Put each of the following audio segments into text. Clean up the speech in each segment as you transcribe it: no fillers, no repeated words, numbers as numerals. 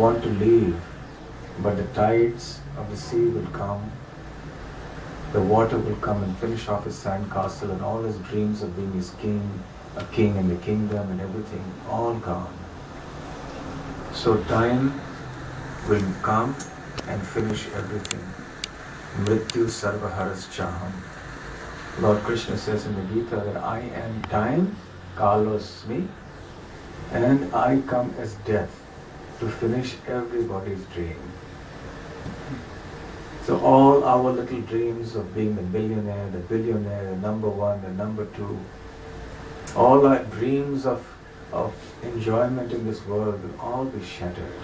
want to leave, but the tides of the sea will come, the water will come and finish off his sandcastle, and all his dreams of being his king, a king in the kingdom and everything, all gone. So time will come and finish everything. Mrityu sarvaharas chaham. Lord Krishna says in the Gita that I am time, kalosmi, and I come as death to finish everybody's dream. So all our little dreams of being the millionaire, the billionaire, the number one, the number two, all our dreams of enjoyment in this world will all be shattered.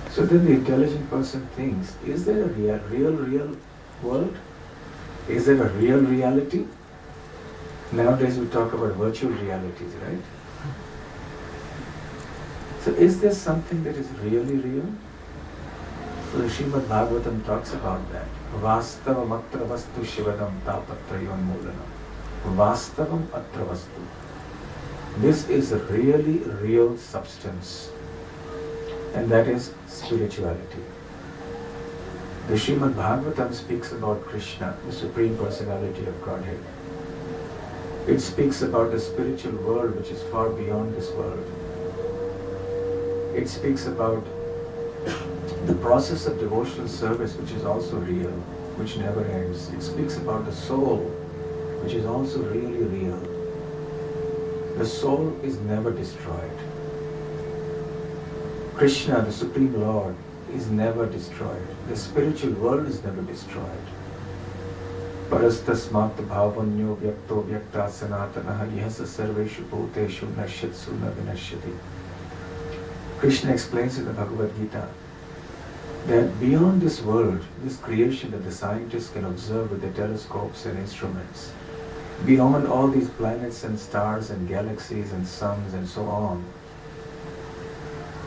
So then the intelligent person thinks, is there a real world? Is there a real reality? Nowadays we talk about virtual realities, right? So is there something that is really real? So the Srimad Bhagavatam talks about that. Vastavam atra vastu shivadam tapatrayon mulanam. Vastavam atra vastu. This is a really real substance, and that is spirituality. The Srimad Bhagavatam speaks about Krishna, the Supreme Personality of Godhead. It speaks about the spiritual world which is far beyond this world. It speaks about the process of devotional service which is also real, which never ends. It speaks about the soul which is also really real. The soul is never destroyed. Krishna, the Supreme Lord, is never destroyed. The spiritual world is never destroyed. Parastasmat bhavanyo vyakto vyakta sanatanaha yasa sarveshu bhuteshu nashyatsu na vinashyati. Krishna explains in the Bhagavad Gita that beyond this world, this creation that the scientists can observe with their telescopes and instruments, beyond all these planets and stars and galaxies and suns and so on,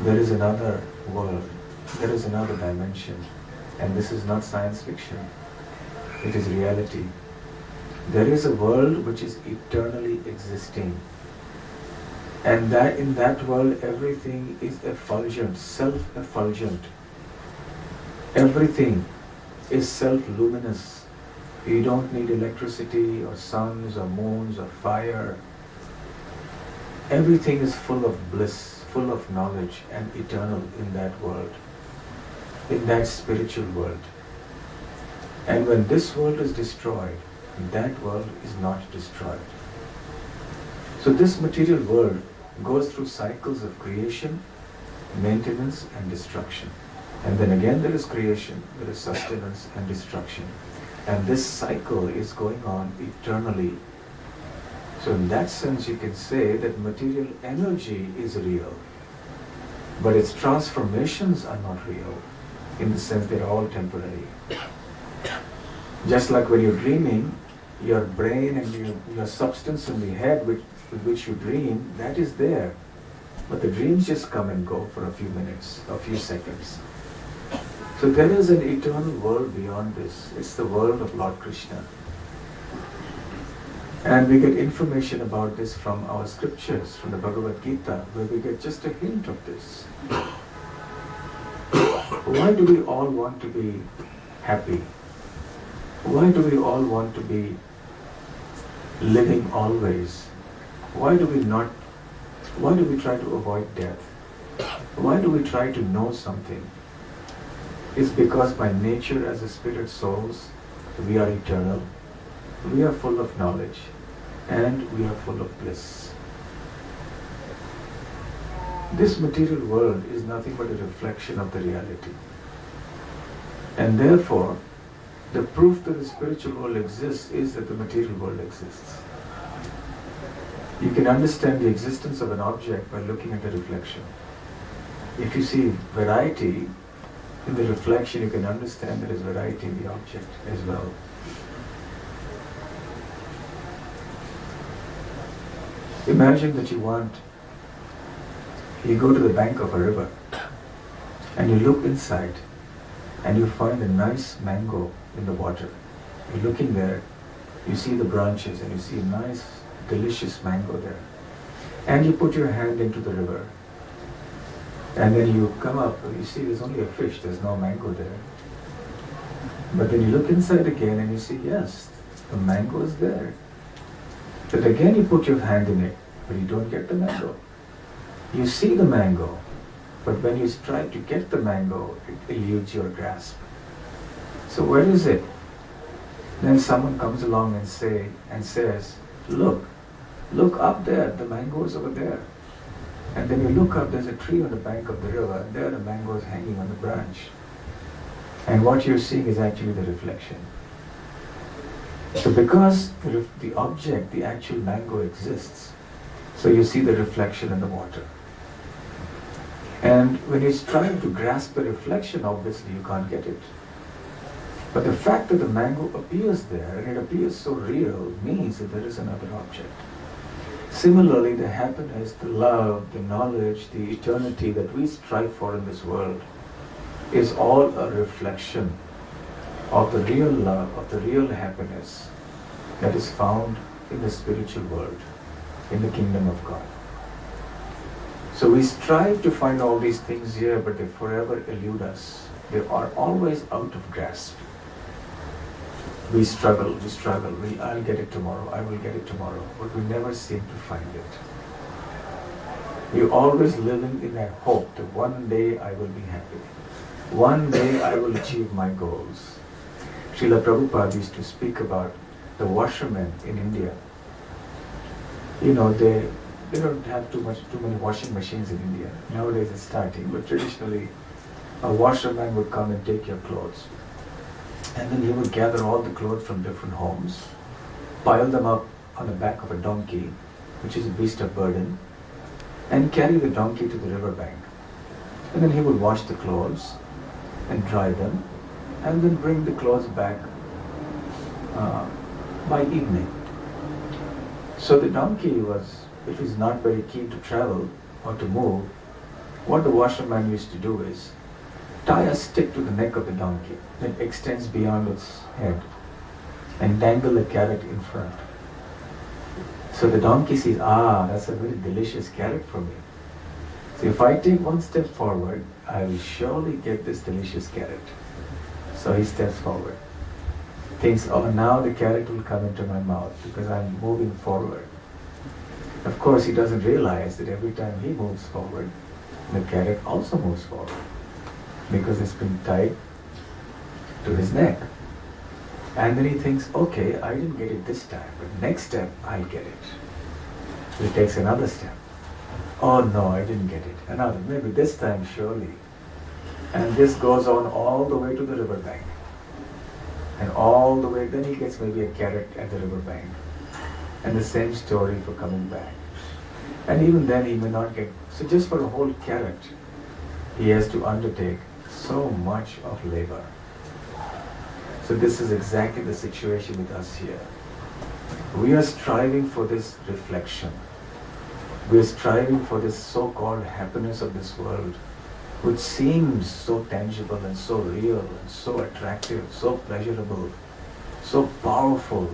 there is another world, there is another dimension, and this is not science fiction, it is reality. There is a world which is eternally existing, and that in that world everything is effulgent, self-effulgent. Everything is self-luminous. You don't need electricity or suns or moons or fire. Everything is full of bliss, full of knowledge and eternal in that world, in that spiritual world. And when this world is destroyed, that world is not destroyed. So this material world goes through cycles of creation, maintenance and destruction. And then again there is creation, there is sustenance and destruction. And this cycle is going on eternally. So in that sense you can say that material energy is real, but its transformations are not real, in the sense they're all temporary. Just like when you're dreaming, your brain and your substance in the head with which you dream, that is there. But the dreams just come and go for a few minutes, a few seconds. So there is an eternal world beyond this. It's the world of Lord Krishna. And we get information about this from our scriptures, from the Bhagavad Gita, where we get just a hint of this. Why do we all want to be happy? Why do we all want to be living always? Why do we try to avoid death? Why do we try to know something? It's because by nature as a spirit souls, we are eternal, we are full of knowledge, and we are full of bliss. This material world is nothing but a reflection of the reality. And therefore, the proof that the spiritual world exists is that the material world exists. You can understand the existence of an object by looking at the reflection. If you see variety in the reflection, you can understand there is variety in the object as well. Imagine that you go to the bank of a river and you look inside and you find a nice mango in the water. You're looking there, you see the branches and you see a nice, delicious mango there. And you put your hand into the river And then you come up, you see there's only a fish, there's no mango there. But then you look inside again and you see, yes, the mango is there. But again you put your hand in it, but you don't get the mango. You see the mango, but when you try to get the mango, it eludes your grasp. So where is it? Then someone comes along and says, look up there, the mango is over there. And then you look up, there's a tree on the bank of the river, and there the mango is hanging on the branch. And what you're seeing is actually the reflection. So because the object, the actual mango exists, so you see the reflection in the water. And when you strive to grasp the reflection, obviously you can't get it. But the fact that the mango appears there, and it appears so real, means that there is another object. Similarly, the happiness, the love, the knowledge, the eternity that we strive for in this world is all a reflection of the real love, of the real happiness that is found in the spiritual world, in the kingdom of God. So we strive to find all these things here, but they forever elude us. They are always out of grasp. We struggle, I'll get it tomorrow, I will get it tomorrow, but we never seem to find it. We're always living in that hope that one day I will be happy. One day I will achieve my goals. Srila Prabhupada used to speak about the washermen in India. You know, they don't have too many washing machines in India. Nowadays it's starting, but traditionally a washerman would come and take your clothes. And then he would gather all the clothes from different homes, pile them up on the back of a donkey, which is a beast of burden, and carry the donkey to the riverbank. And then he would wash the clothes and dry them, and then bring the clothes back by evening. So the donkey if he's not very keen to travel or to move, what the washerman used to do is tie a stick to the neck of the donkey that extends beyond its head and dangle a carrot in front. So the donkey sees, that's a very delicious carrot for me. So if I take one step forward, I will surely get this delicious carrot. So he steps forward. Thinks, now the carrot will come into my mouth because I'm moving forward. Of course, he doesn't realize that every time he moves forward, the carrot also moves forward, because it's been tied to his neck. And then he thinks, okay, I didn't get it this time, but next step I'll get it. So he takes another step. Oh no, I didn't get it. Another, maybe this time surely. And this goes on all the way to the riverbank. And all the way, then he gets maybe a carrot at the riverbank. And the same story for coming back. And even then he may not get, so just for a whole carrot, he has to undertake so much of labor. So this is exactly the situation with us here. We are striving for this reflection. We are striving for this so-called happiness of this world, which seems so tangible and so real and so attractive, so pleasurable, so powerful.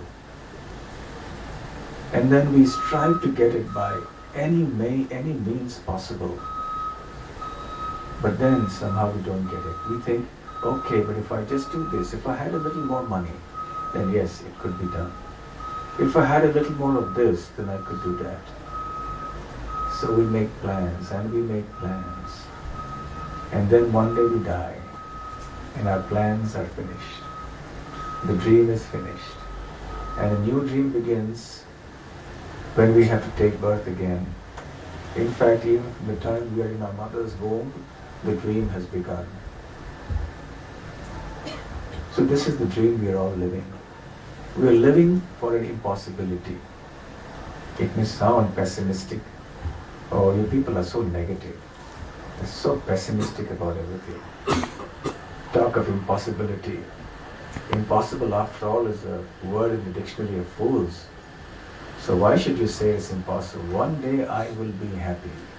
And then we strive to get it by any means possible. But then somehow we don't get it. We think, okay, but if I just do this, if I had a little more money, then yes, it could be done. If I had a little more of this, then I could do that. So we make plans and we make plans. And then one day we die and our plans are finished. The dream is finished. And a new dream begins when we have to take birth again. In fact, even from the time we are in our mother's womb, the dream has begun. So this is the dream we are all living. We are living for an impossibility. It may sound pessimistic. Oh, you people are so negative. They're so pessimistic about everything. Talk of impossibility. Impossible, after all, is a word in the dictionary of fools. So why should you say it's impossible? One day I will be happy.